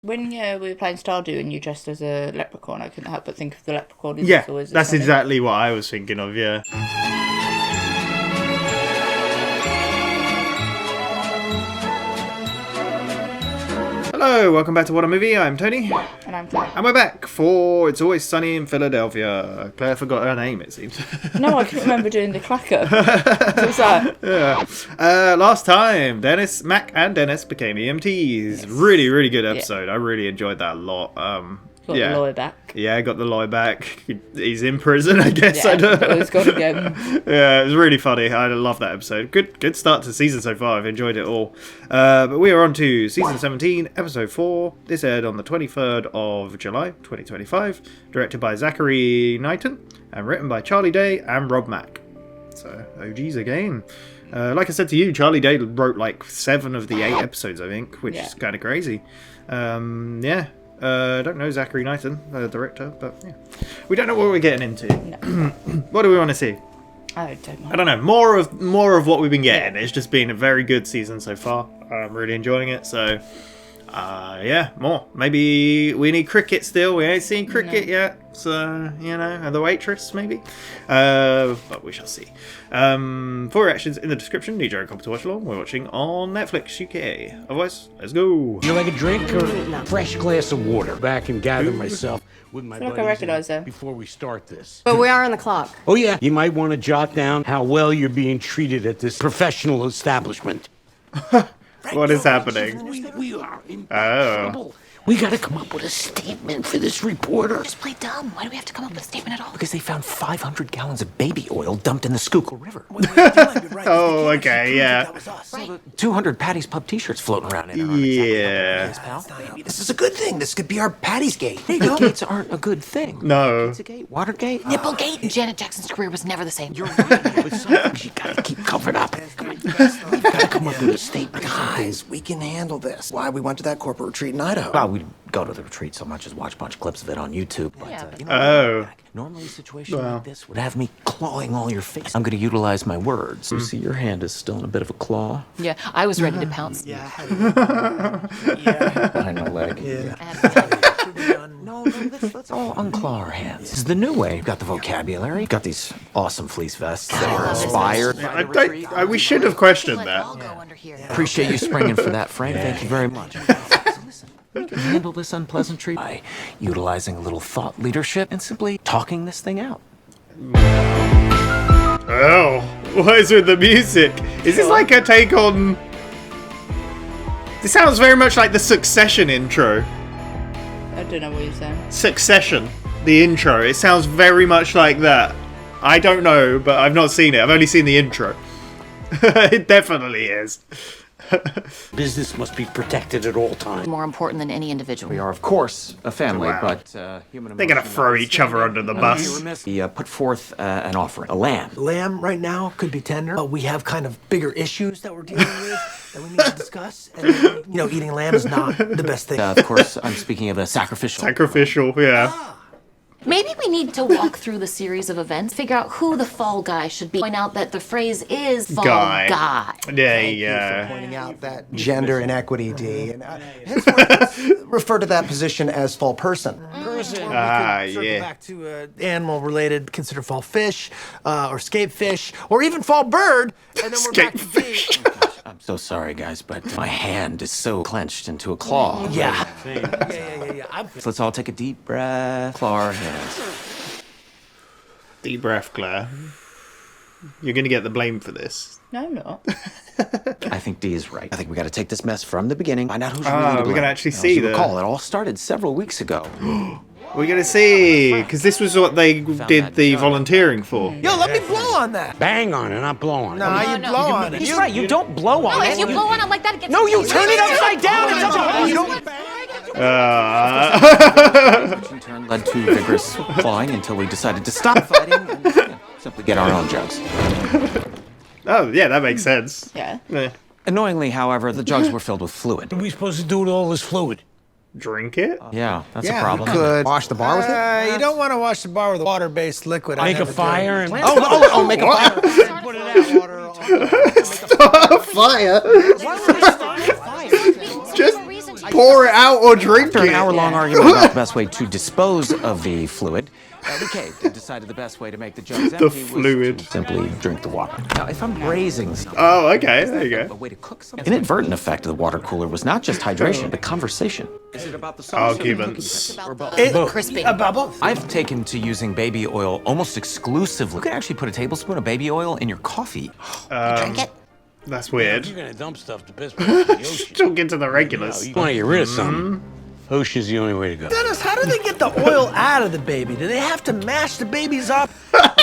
When we were playing Stardew and you dressed as a leprechaun, I couldn't help but think of the leprechaun. Yeah, that's exactly what I was thinking of, yeah. Hello, welcome back to WhatAreMovie. I'm Tony. And I'm Claire. And we're back for It's Always Sunny in Philadelphia. Claire forgot her name, it seems. No, I couldn't remember doing the clacker. What was that? Yeah. Last time, Mac and Dennis became EMTs. Yes. Really good episode. Yeah. I really enjoyed that a lot. Got the lawyer back. Yeah, I got the lawyer back. He's in prison, I guess. Yeah, I don't know. He's got to go. Yeah, it was really funny. I love that episode. Good start to season so far. I've enjoyed it all. But we are on to season 17, episode 4. This aired on the 23rd of July, 2025. Directed by Zachary Knighton and written by Charlie Day and Rob Mack. So, OGs again. Like I said to you, Charlie Day wrote like 7 of the 8 episodes, I think, which is kind of crazy. I don't know Zachary Knighton, the director, but yeah. We don't know what we're getting into. No. What do we want to see? I don't know. I don't know. More of what we've been getting. Yeah. It's just been a very good season so far. I'm really enjoying it, so... yeah, more. Maybe we need cricket still. We ain't seen cricket yet. So, and the waitress, maybe. But we shall see. For reactions in the description. Need your own copy to watch along. We're watching on Netflix UK. Otherwise, let's go. You like a drink or a fresh glass of water? Back and gather myself with my buddies I recognize them before we start this. But we are on the clock. Oh yeah, you might want to jot down how well you're being treated at this professional establishment. What is happening? We are in trouble. We gotta come up with a statement for this reporter. Just play dumb. Why do we have to come up with a statement at all? Because they found 500 gallons of baby oil dumped in the Schuylkill River. Oh, okay, yeah. That was us. So 200 Patty's Pub t-shirts floating around in our Yeah. This is a good thing. This could be our Patty's Gate. The gates aren't a good thing. No. Pizzagate, Watergate, Nipplegate. Janet Jackson's career was never the same. You're right. With some things you gotta keep covered up. We've gotta come up with a statement. Guys, we can handle this. Why we went to that corporate retreat in Idaho. Well, we'd go to the retreat so much as watch a bunch of clips of it on YouTube. But, normally a situation like this would have me clawing all your face. I'm going to utilize my words. You see, your hand is still in a bit of a claw. Yeah, I was ready to pounce. Behind my leg. No, let's all unclaw our hands. This is the new way. We've got the vocabulary. We've got these awesome fleece vests that were inspired. We should have questioned that. Appreciate you springing for that, Frank. Thank you very much. We can handle this unpleasantry by utilizing a little thought leadership and simply talking this thing out. Oh, what is with the music? Is this like a take on... This sounds very much like the Succession intro. I don't know what you're saying. Succession, the intro. It sounds very much like that. I don't know, but I've not seen it. I've only seen the intro. It definitely is. Business must be protected at all times. More important than any individual. We are, of course, a family, but human they're gonna throw each other under the bus. We put forth an offering, a lamb. Lamb right now could be tender, but we have kind of bigger issues that we're dealing with that we need to discuss. And eating lamb is not the best thing. Of course, I'm speaking of a sacrificial. Sacrificial, yeah. Maybe we need to walk through the series of events, figure out who the fall guy should be. Point out that the phrase is fall guy. Thank you for pointing out that gender inequity, D. And henceforth, refer to that position as fall person. Back to animal-related, consider fall fish, or scape fish, or even fall bird. And then we're back to D. I'm so sorry, guys, but my hand is so clenched into a claw. Yeah. So let's all take a deep breath. Claw our hands. Deep breath, Claire. You're gonna get the blame for this. No, I'm not. I think D is right. I think we got to take this mess from the beginning. Find out who's really to blame. We're gonna actually see the... Recall, it all started several weeks ago. We're gonna see, because this was what they did the volunteering for. Yo, let me blow on that. Bang on it, not blow on it. No, you blow on it. He's right, you don't blow on it. No, if you blow on it like that, it gets... No, you turn it upside down. It's a turn led to vigorous clawing until we decided to stop fighting and simply get our own jugs. Oh, yeah, that makes sense. Yeah. Annoyingly, however, the jugs were filled with fluid. What are we supposed to do with all this fluid? Drink it? Yeah, that's a problem. You could wash the bar with it. You don't want to wash the bar with a water-based liquid. Make a fire and... make a fire. Put it out. Start a fire. Why would I start a fire? Just pour it out or drink After it. an hour-long argument about the best way to dispose of the fluid, we caved and decided the best way to make the jugs empty fluid. was to simply drink the water. Now, if I'm raising something, Oh, okay, there you a go. way to cook something. An inadvertent effect of the water cooler was not just hydration, but conversation. Is it about the sauce? Arguments. Crispy. About both. I've taken to using baby oil almost exclusively. You can actually put a tablespoon of baby oil in your coffee. Drink it. That's weird. You're gonna dump stuff to piss off the ocean. Talking to the regulars. You want to get rid of something. Ocean's the only way to go. Dennis, how do they get the oil out of the baby? Do they have to mash the babies up,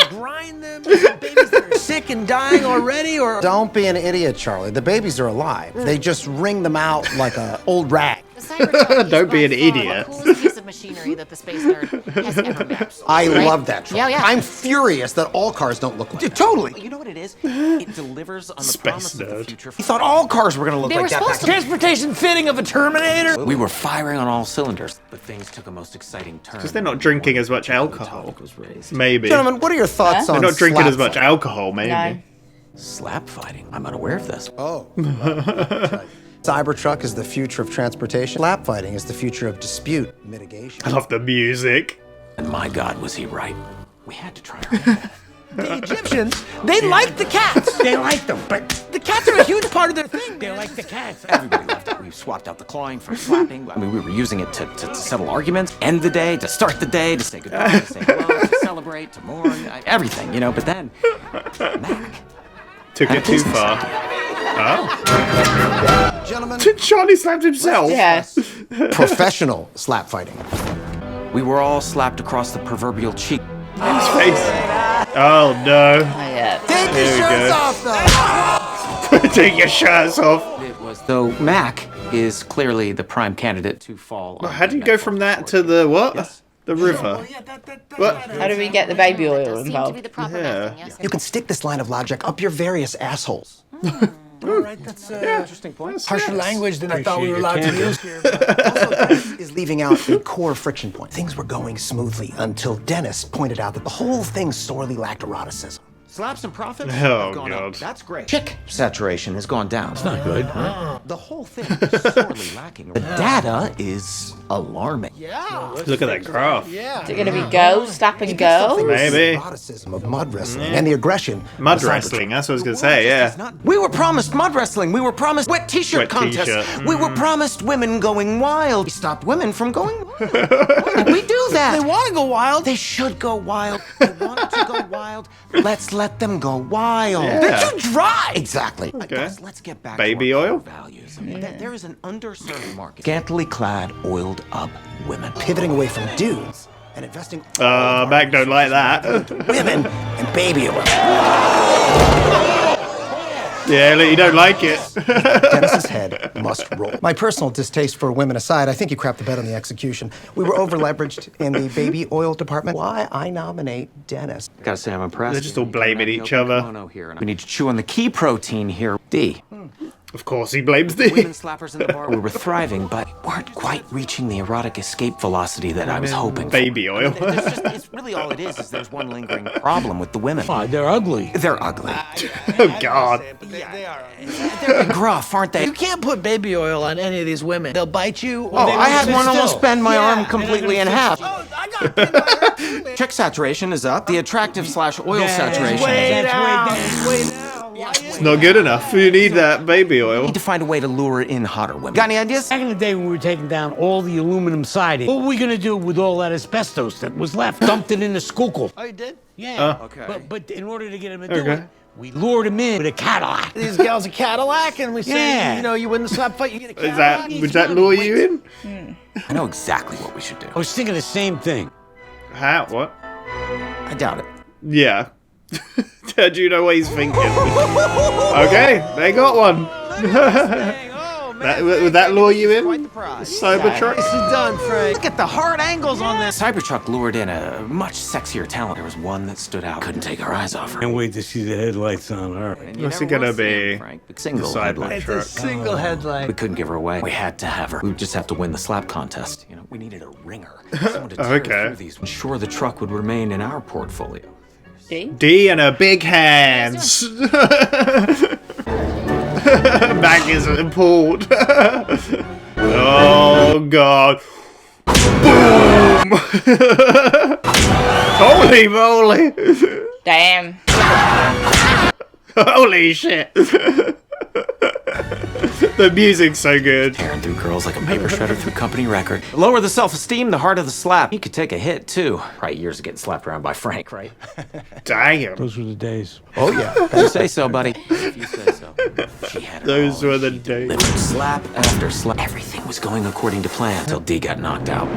grind them? Is it babies that are sick and dying already, or? Don't be an idiot, Charlie. The babies are alive. They just wring them out like an old rag. The Cybertruck is Don't be an by far idiot. The coolest piece of machinery that the space nerd has ever met. I Right? love that truck. Yeah, yeah. I'm furious that all cars don't look like that. Totally. You know what it is? It delivers on the Space promise of the nerd. future. He thought all cars were going to look They like were that. supposed to. Transportation fitting of a Terminator? We were firing on all cylinders, but things took a most exciting turn. Because they're not drinking as much alcohol. Maybe. Gentlemen, what are your thoughts on They're not drinking slap as much fighting? alcohol, maybe. No. Slap fighting. I'm unaware of this. Oh. Cybertruck is the future of transportation. Slap fighting is the future of dispute mitigation. I love the music. And my God, was he right? We had to try our hand. The Egyptians, they like the cats. They like them, but The cats are a huge part of their thing. they like the cats. Everybody loved it. We swapped out the clawing for slapping. I mean, we were using it to settle arguments, end the day, to start the day, to say goodbye, to say hello, to celebrate, to mourn, everything, you know. But then, Mac. Took had it a too business far. idea. Oh. Gentlemen, Charlie slapped himself. Yeah. professional slap fighting. We were all slapped across the proverbial cheek. His face. Oh no. Not yet. Take There your we shirts go. off, though. Take your shirts off. It was, though Mac is clearly the prime candidate to fall. on How do the you go from that to the what? Yes. The river. What? How do we get the baby oil That seemed to be involved? the proper Yeah. method, yes. You can stick this line of logic up your various assholes. All right, that's Interesting point. harsher language than I thought we were allowed to use here. Also, Dennis is leaving out a core friction point. Things were going smoothly until Dennis pointed out that the whole thing sorely lacked eroticism. Slaps and profits Oh, have gone God. up. That's great. Chick saturation has gone down. It's Not good. The whole thing is sorely lacking. The data is alarming. Look at that graph. Is it going to be go, slap and go? Maybe. The eroticism of mud wrestling and the aggression. Mud of Cybertruck. wrestling, that's what I was gonna say, yeah. We were promised mud wrestling. We were promised wet t-shirt Wet contests. t-shirt. We were promised women going wild. We stopped women from going wild. Why did we do that? They want to go wild. They should go wild. They wanted to go wild. Let's let them go wild. Yeah. They're too dry. Exactly. Okay. Guys, let's get back Baby to our oil? core values. I mean, there is an underserved market. Scantily clad, oiled up women. Pivoting away from dudes and investing Mac don't like that. women and baby oil. Yeah, look, you don't like it. Dennis's head must roll. My personal distaste for women aside, I think you crapped the bed on the execution. We were over-leveraged in the baby oil department. Why I nominate Dennis. Gotta say, I'm impressed. They're just all blaming each other. We need to chew on the key protein here. D. Of course, he blames the. Women slappers in the bar. We were thriving, but weren't quite reaching the erotic escape velocity that I was hoping for. Baby oil. It's really all it is there's one lingering problem with the women. Oh, they're ugly. They're ugly. Oh God. They're gruff, aren't they? You can't put baby oil on any of these women. They'll bite you. Or Oh, they I had won't one sit almost still. bend my arm Yeah, completely in and half. Oh, I got bit by her too, man. Chick saturation is up. The attractive/oil saturation. Way That's down. way down. Way down. Why is It's not good enough. You need that baby oil. Need to find a way to lure in hotter women. Got any ideas? Back in the day when we were taking down all the aluminum siding, what were we gonna do with all that asbestos that was left? Dumped it in the Schuylkill. Oh, you did? Yeah. Okay. But in order to get him to do Okay. it, we lured him in with a Cadillac. These gals a Cadillac, and we say, Yeah. you know, you win the slap fight, you get a Is Cadillac. that would that lure you in? I know exactly what we should do. I was thinking the same thing. How? What? I doubt it. Yeah. Do you know what he's thinking? Okay, they got one. Would that lure you in? Cybertruck? Nicely done, Frank. Look at the hard angles on this. Cybertruck lured in a much sexier talent. There was one that stood out. Couldn't take our eyes off her. Can't wait to see the headlights on her. And you What's never it gonna will see be? him, Frank. Single Cybertruck. headlight. It's a single headlight. We couldn't give her away. We had to have her. We would just have to win the slap contest. You know, we needed a ringer. Someone to tear Okay. through these. Ensure the truck would remain in our portfolio. D? D and her big hands. Mag is appalled. Oh Oh god. Boom! Holy moly! Damn. Holy shit! The music's so good. Tearing through girls like a paper shredder through company record. The lower the self-esteem, the harder the slap. You could take a hit, too. Probably years of getting slapped around by Frank, right? Damn. Those were the days. Oh, yeah. You say so, buddy. If you say so. She had it Those all. were the She days. delivered slap after slap. Everything was going according to plan until D got knocked out.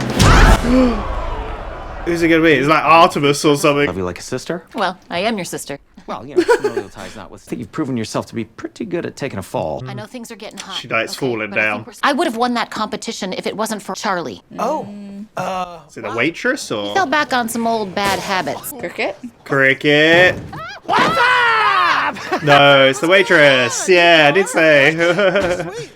Who's it gonna be? It's like Artemis or something. Love you like a sister? Well, I am your sister. Well, you know, familial ties not with. I think you've proven yourself to be pretty good at taking a fall. I know things are getting hot. She likes falling but I down. think I would have won that competition if it wasn't for Charlie. Is it a waitress or Fell back on some old bad habits. Cricket? cricket? What's up? No, it's the waitress. Yeah, I did say.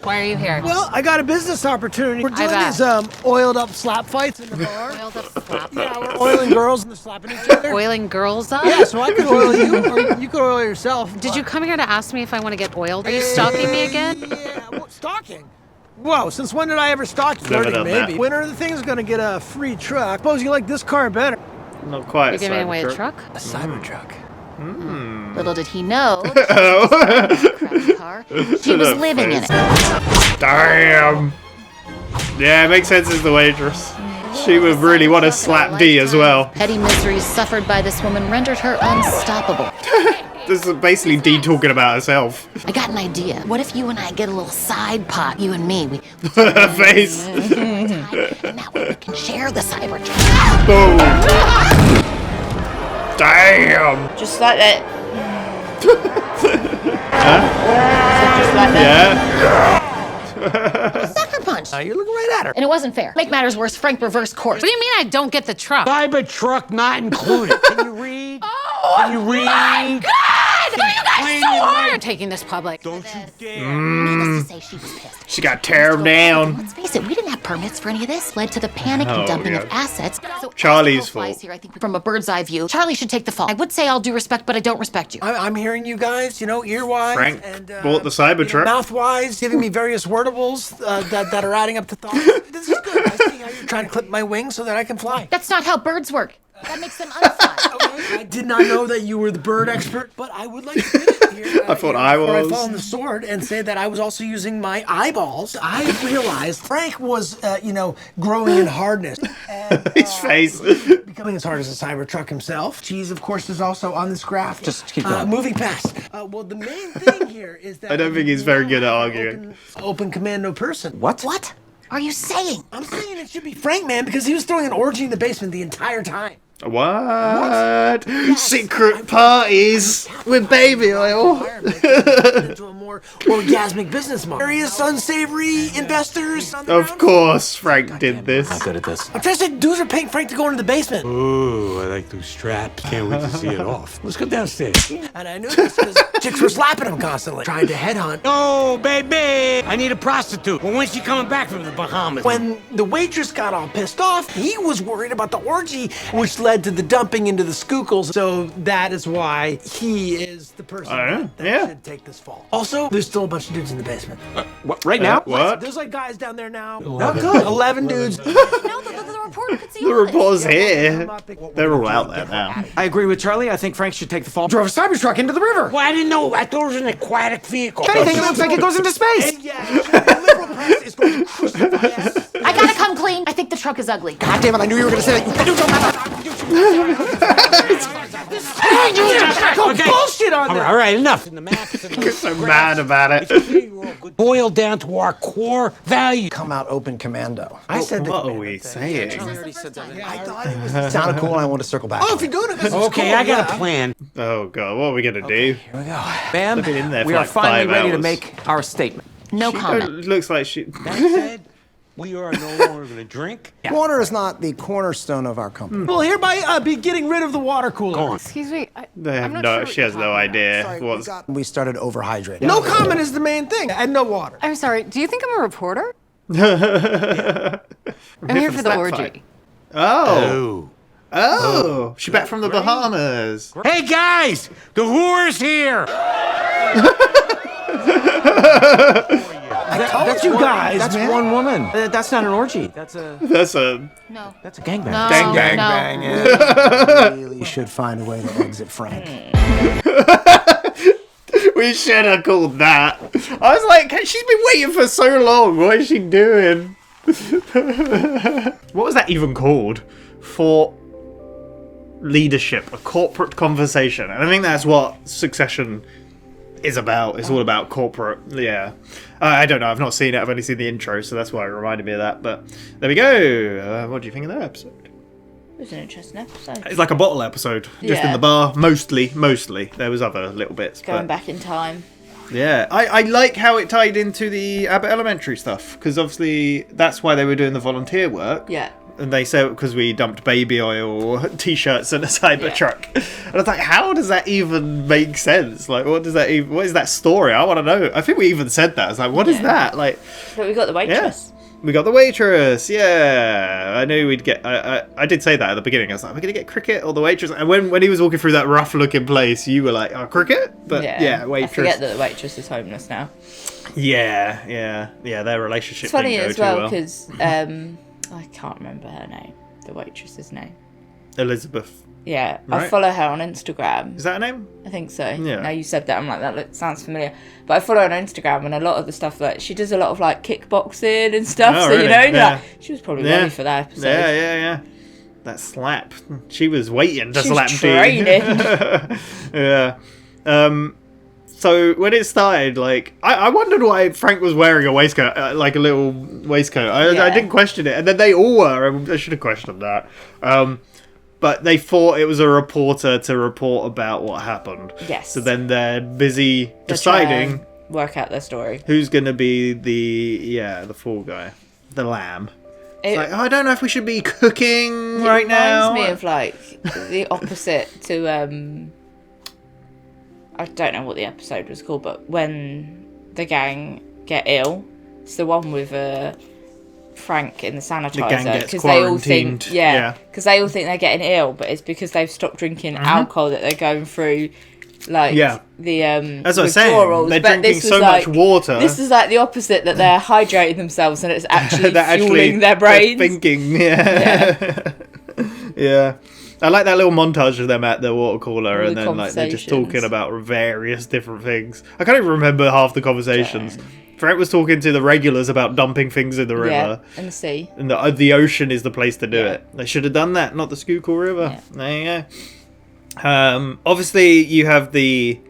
Why are you here? Well, I got a business opportunity. We're doing bet. these oiled up slap fights in the bar. Oiled up slap. Yeah, we're oiling girls and they're slapping each other. Oiling girls up? Yeah, so I could oil you, or you could oil yourself. Did you come here to ask me if I want to get oiled? Are you stalking me again? Yeah, what, stalking? Whoa, since when did I ever stalk you? Never done that. Maybe. Winner of the thing is gonna get a free truck. Suppose you like this car better. Not quite. You're giving away a truck? A Cybertruck. Little did he know, crappy car. She was living in it. Damn. Yeah, it makes sense as the waitress. She would really want to slap D as well. Petty miseries suffered by this woman rendered her unstoppable. This is basically D talking about herself. I got an idea. What if you and I get a little side pot, you and me? We Her face. and that way we can share the Cybertruck. Boom. Damn. Just like that. Just like that. Yeah. Sucker punch. You're looking right at her. And it wasn't fair. Make matters worse, Frank reversed course. What do you mean I don't get the truck? Cybertruck not included. Can you read? Can you read? God! Are you guys so hard? Taking this public. Don't you dare. Needless to say, she was pissed. She got teared down. Let's face it, we didn't have permits for any of this. Led to the panic and Oh, dumping yeah. of assets. So Charlie's as the crow flies fault. Here, I think from a bird's eye view, Charlie should take the fall. I would say all due respect, but I don't respect you. I'm hearing you guys, ear-wise. Frank and, bought the Cybertruck. Mouth-wise, giving me various wordables that are adding up to thoughts. This is good. I see how you're trying to clip my wings so that I can fly. That's not how birds work. That makes them unfly. Okay, I did not know that you were the bird expert, but I would like to admit here. I thought I before was. I fall on the sword and say that I was also using my eyeballs. I realized Frank was, growing in hardness. And, His face. becoming as hard as a Cybertruck himself. Cheese, of course, is also on this graph. Just keep going. Moving past. Well, the main thing here is that I don't think he's very good at arguing. Open commando person. What? What are you saying? I'm saying it should be Frank, man, because he was throwing an orgy in the basement the entire time. What? Secret parties with baby oil. Into a more orgasmic business model. Various unsavory investors. On the Of ground. course, Frank did this. I'm good at this. I'm trying to say, dudes are paying Frank to go into the basement. Ooh, I like those straps. Can't wait to see it off. Let's go downstairs. And I knew this because chicks were slapping him constantly, trying to headhunt. Oh, baby! I need a prostitute. Well, when's she coming back from the Bahamas? When the waitress got all pissed off, he was worried about the orgy, which led to the dumping into the skookles. So that is why he is the person I don't know. that Yeah. should take this fall. Also, there's still a bunch of dudes in the basement. What? Right now? What? There's like guys down there now. 11 dudes. No, the reporter could see The all this. report's here. They're all out there now. I agree with Charlie. I think Frank should take the fall. Drove a Cybertruck into the river. Well, I didn't know. I thought it was an aquatic vehicle. If anything, it looks like it goes into space. And yeah, the liberal press is going to crucify us. I gotta come clean. I think the truck is ugly. God damn it! I knew you were going to say that. Okay. Bullshit on that. All right, enough. In the maps and the So mad about it. boil down to our core value. Come out open commando. I said What that. are we saying? I thought it was. It sounded cool and I wanted to circle back. Oh, if you're doing it, 'cause it's Okay, cool, I got yeah. a plan. Oh god, what are we gonna do? Ma'am, been in there for we are like finally 5 ready to hours. make our statement. No comment. It looks like she. That said, we are no longer going to drink. Water is not the cornerstone of our company. We'll hereby be getting rid of the water cooler. Go on. Excuse me. They have I'm not no. sure what She you're has no talking about. idea Sorry, what's. we started overhydrating. No comment is the main thing, and no water. I'm sorry. Do you think I'm a reporter? I'm here here for for the the slap orgy. fight. Oh. Oh. She back from the Bahamas. Hey, guys! The whore's here! That's you guys, That's man. one woman. That's not an orgy. That's a No. that's a gangbang. No. Gangbang. No. Bang, yeah. Really should find a way to exit Frank. We should have called that. I was like, she's been waiting for so long. What is she doing? What was that even called? For leadership, a corporate conversation. And I think that's what Succession is about. It's all about corporate. Yeah. I don't know. I've not seen it. I've only seen the intro, so that's why it reminded me of that. But there we go. What do you think of that episode? It was an interesting episode. It's like a bottle episode, just in Yeah. the bar. Mostly. There was other little bits. Going but back in time. yeah, I like how it tied into the Abbott Elementary stuff, because obviously that's why they were doing the volunteer work. Yeah. And they said because we dumped baby oil t-shirts in a Cybertruck. And I was like, how does that even make sense? Like, what is that story? I want to know. I think we even said that. I was like, what is that? Like, But we got the waitress. we got the waitress. Yeah, I knew we'd get. I did say that at the beginning. I was like, we're gonna get cricket or the waitress. And when he was walking through that rough-looking place, you were like, oh, cricket. But yeah, waitress. I forget that the waitress is homeless now. Yeah. Their relationship. It's funny didn't go as too well because I can't remember her name, the waitress's name. Elizabeth. Yeah, I Right. follow her on Instagram. Is that her name? I think so. Yeah. Now you said that, I'm like, sounds familiar. But I follow her on Instagram, and a lot of the stuff, like, she does a lot of, like, kickboxing and stuff. Oh, so, really? you know, Yeah. like, she was probably ready for that episode. Yeah. That slap. She was waiting to She was slap training. Yeah. So when it started, like, I wondered why Frank was wearing a waistcoat, like a little waistcoat. I didn't question it, and then they all were. I should have questioned that. But they thought it was a reporter to report about what happened. Yes. So then they're busy They're deciding trying to work out their story. who's going to be the fall guy, the lamb. It's like, I don't know if we should be cooking right now. It reminds me of, like, the opposite to, I don't know what the episode was called, but when the gang get ill, it's the one with Frank in the sanitizer. gang gets Because they all quarantined. think, Yeah. because they all think they're getting ill, but it's because they've stopped drinking alcohol that they're going through, like, the As I was saying, withdrawals. they're But drinking this was so much like- water. This is like the opposite, that they're hydrating themselves and it's actually They're fueling their they're brains. thinking, yeah. I like that little montage of them at the water cooler, All and the then like they're just talking conversations. about various different things. I can't even remember half the conversations. Frank was talking to the regulars about dumping things in the river. Yeah, and the sea. And the ocean is the place to do Yeah. it. They should have done that, not the Schuylkill River. Yeah. There you go. Obviously, you have the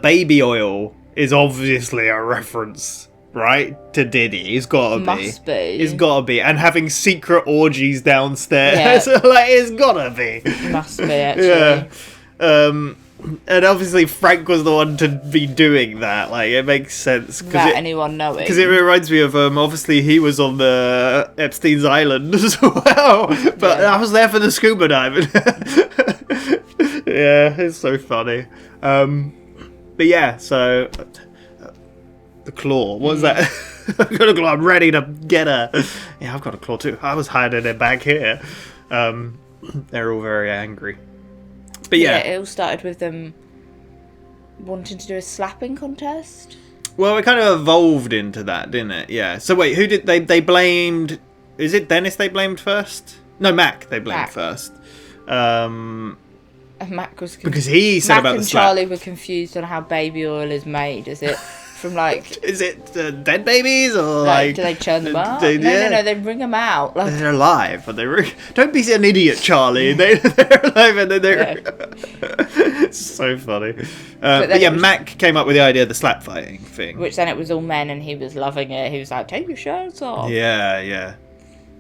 baby oil is obviously a reference, right, to Diddy. It's gotta be. Must be. It's gotta be. And having secret orgies downstairs, Yeah. like, it's gotta be. Must be, actually. Yeah. And obviously Frank was the one to be doing that. Like, it makes sense. Without anyone knowing. Because it reminds me of, obviously he was on the Epstein's Island as well. But I was there for the scuba diving. Yeah, it's so funny. But yeah, so... the claw, what was that? I've got a claw, I'm ready to get her. Yeah, I've got a claw too. I was hiding it back here. They're all very angry. But yeah. It all started with them wanting to do a slapping contest. Well, it kind of evolved into that, didn't it? Yeah. So wait, who did they blamed? Is it Dennis they blamed first? No, Mac they blamed first. And Mac was Because he said Mac about the and slap. Charlie were confused on how baby oil is made. Is it from like? Is it dead babies or Like, do they churn them up? No, they bring them out. Like, They're alive, but don't be an idiot, Charlie. They're alive and then they're. It's so funny. But yeah, Mac came up with the idea of the slap fighting thing. which then it was all men, and he was loving it. He was like, "Take your shirts off." Yeah.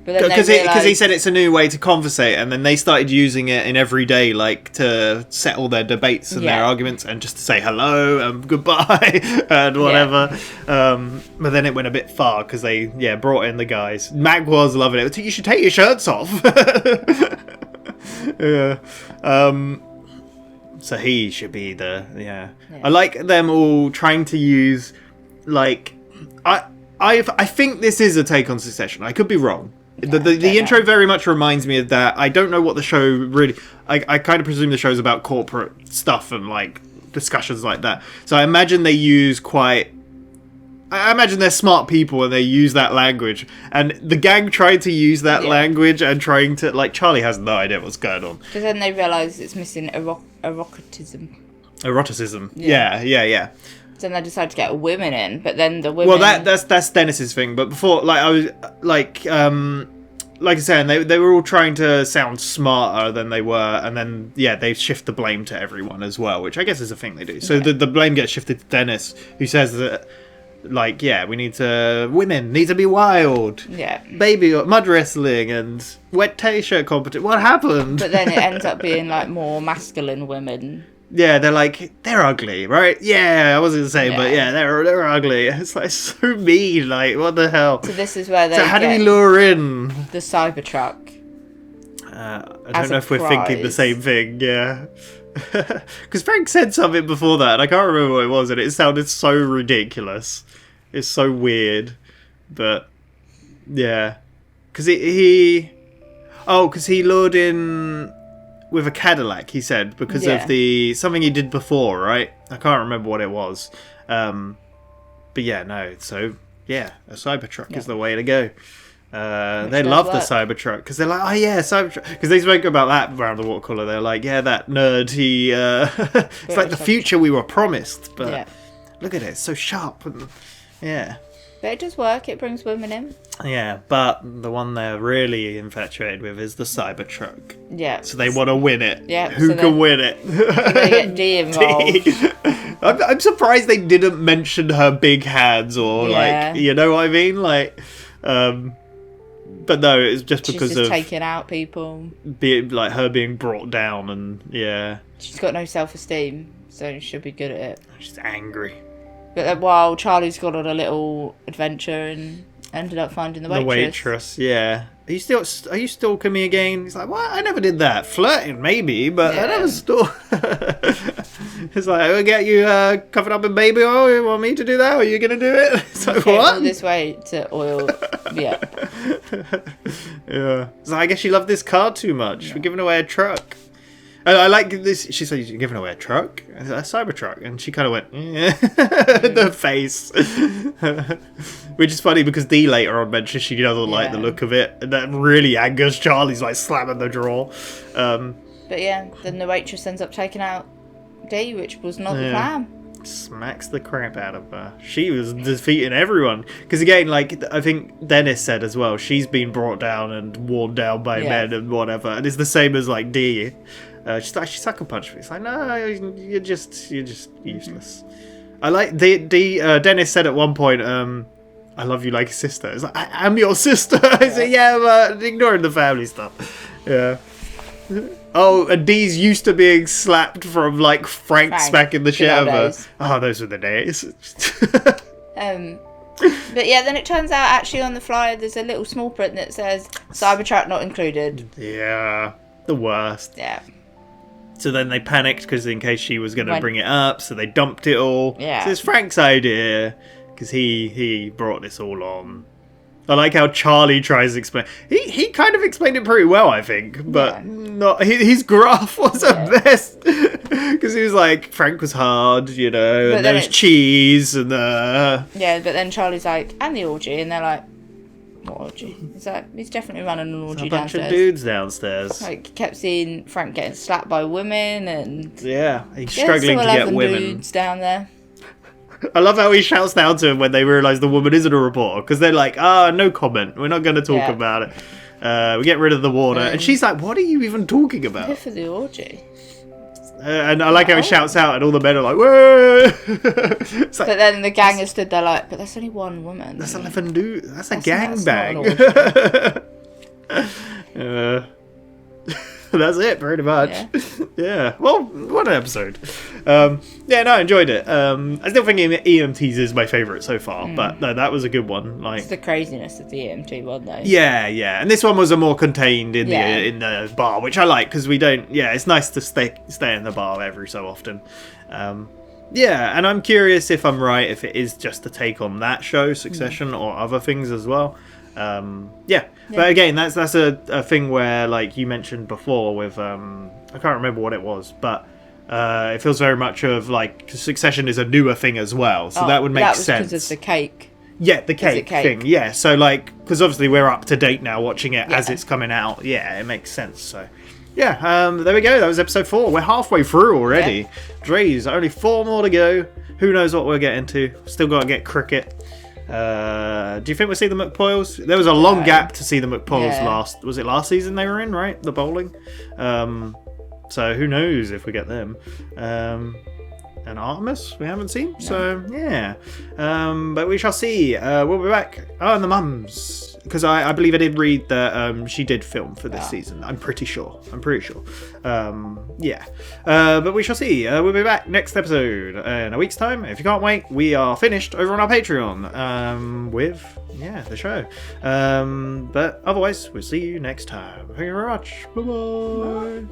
But then Because they he said it's a new way to conversate, and then they started using it in everyday, like, to settle their debates and their arguments, and just to say hello and goodbye and whatever. But then it went a bit far because they brought in the guys. Mac was loving it. You should take your shirts off. Yeah. So he should be the I like them all trying to use, like, I think this is a take on Succession. I could be wrong. The intro very much reminds me of that. I don't know what the show really... I kind of presume the show's about corporate stuff and, like, discussions like that. So I imagine they use quite I imagine they're smart people and they use that language. And the gang tried to use that language and trying to... Like, Charlie has no idea what's going on. Because then they realise it's missing eroticism. Eroticism. Yeah. So then they decide to get women in, but then the women... Well, that's Dennis's thing. But before, like, I was... Like I said, they were all trying to sound smarter than they were, and then they shift the blame to everyone as well, which I guess is a thing they do. So the blame gets shifted to Dennis, who says that, like, women need to be wild, baby mud wrestling and wet t-shirt competition. What happened? But then it ends up being like more masculine women. Yeah, they're like, they're ugly, right? Yeah, I wasn't gonna say, but they're ugly. It's like so mean. Like, what the hell? So this is where they. So how do we lure in the Cybertruck? I don't know if we're thinking the same thing. Yeah, because Frank said something before that, and I can't remember what it was, and it sounded so ridiculous. It's so weird, but yeah, because because he lured in. With a Cadillac, he said, because of something he did before, right? I can't remember what it was. But a Cybertruck is the way to go. They love the Cybertruck, because they're like, oh yeah, Cybertruck. Because they spoke about that around the water cooler. They're like, yeah, that nerd, he... it's like the future we were promised, but look at it, it's so sharp. And, But it does work, it brings women in. Yeah, but the one they're really infatuated with is the Cybertruck. Yeah. So they want to win it. Yeah. Who can win it? They get D involved. I'm surprised they didn't mention her big hands or like, you know what I mean? Like, but no, it's just because she's just taking out people. Like her being brought down and She's got no self-esteem, so she should be good at it. She's angry. But then while Charlie's gone on a little adventure and ended up finding the waitress. The waitress, yeah. Are you stalking me again? He's like, what? I never did that. Flirting, maybe, but I never stalked. It's like, I'll get you covered up in baby oil. You want me to do that? Are you going to do it? It's like, what? All this way to oil. Yeah. So I guess you love this car too much. We're giving away a truck. I like this. She said, you're giving away a truck? A Cybertruck. And she kind of went, the face. Which is funny because Dee later on mentions she doesn't like the look of it. And that really angers Charlie's like slamming the drawer. But then the waitress ends up taking out Dee, which was not the plan. Smacks the crap out of her. She was defeating everyone. Because again, like, I think Dennis said as well, she's been brought down and worn down by men and whatever. And it's the same as like Dee. She's like, she sucker punched me. It's like, no, you're just useless. I like Dennis said at one point, I love you like a sister. It's like, I'm your sister. I said, but ignoring the family stuff. Yeah. Oh, and Dee's used to being slapped from like Frank smacking the shit out of her. Oh, those were the days. But then it turns out actually on the flyer there's a little small print that says Cybertruck not included. Yeah, the worst. Yeah. So then they panicked because in case she was going to bring it up, so they dumped it all. Yeah. So it's Frank's idea because he brought this all on. I like how Charlie tries to explain. He kind of explained it pretty well, I think, but not his graph was a mess because he was like Frank was hard, and there was cheese and but then Charlie's like, and the orgy, and they're like, what orgy? He's definitely running an orgy downstairs. A bunch of dudes downstairs. Like, kept seeing Frank getting slapped by women and he's struggling to get women. Dudes down there. I love how he shouts down to him when they realise the woman isn't a reporter because they're like, no comment. We're not going to talk about it. We get rid of the water, and she's like, "What are you even talking about?" Here for the orgy. And I like how he shouts out, and all the men are like, "Whoa!" Like, but then the gang is stood there like, "But that's only one woman. That's 11 dudes. That's a gangbang." That's it, pretty much. Yeah. Well, what an episode. No, I enjoyed it. I still think EMTs is my favourite so far, but no, that was a good one. Like, it's the craziness of the EMT one, though. Yeah, and this one was a more contained in the bar, which I like because we don't. Yeah, it's nice to stay in the bar every so often. And I'm curious if I'm right, if it is just a take on that show, Succession, or other things as well. But again, that's a thing where, like you mentioned before with I can't remember what it was, but It feels very much of like Succession is a newer thing as well, so that would make sense. Because of the cake. Yeah, the cake thing. Yeah, so like, because obviously we're up to date now watching it as it's coming out. Yeah, it makes sense. So, yeah, there we go. That was episode 4. We're halfway through already. Yeah. Drees, only 4 more to go. Who knows what we'll get into? Still got to get cricket. Do you think we'll see the McPoyles? There was a long gap to see the McPoyles last. Was it last season they were in, right? The bowling. So who knows if we get them. And Artemis we haven't seen, so yeah, but we shall see. We'll be back. And the mums, because I believe I did read that she did film for this season. I'm pretty sure. Yeah, but we shall see. We'll be back next episode in a week's time. If you can't wait, we are finished over on our Patreon with the show. But otherwise, we'll see you next time. Thank you very much. Bye.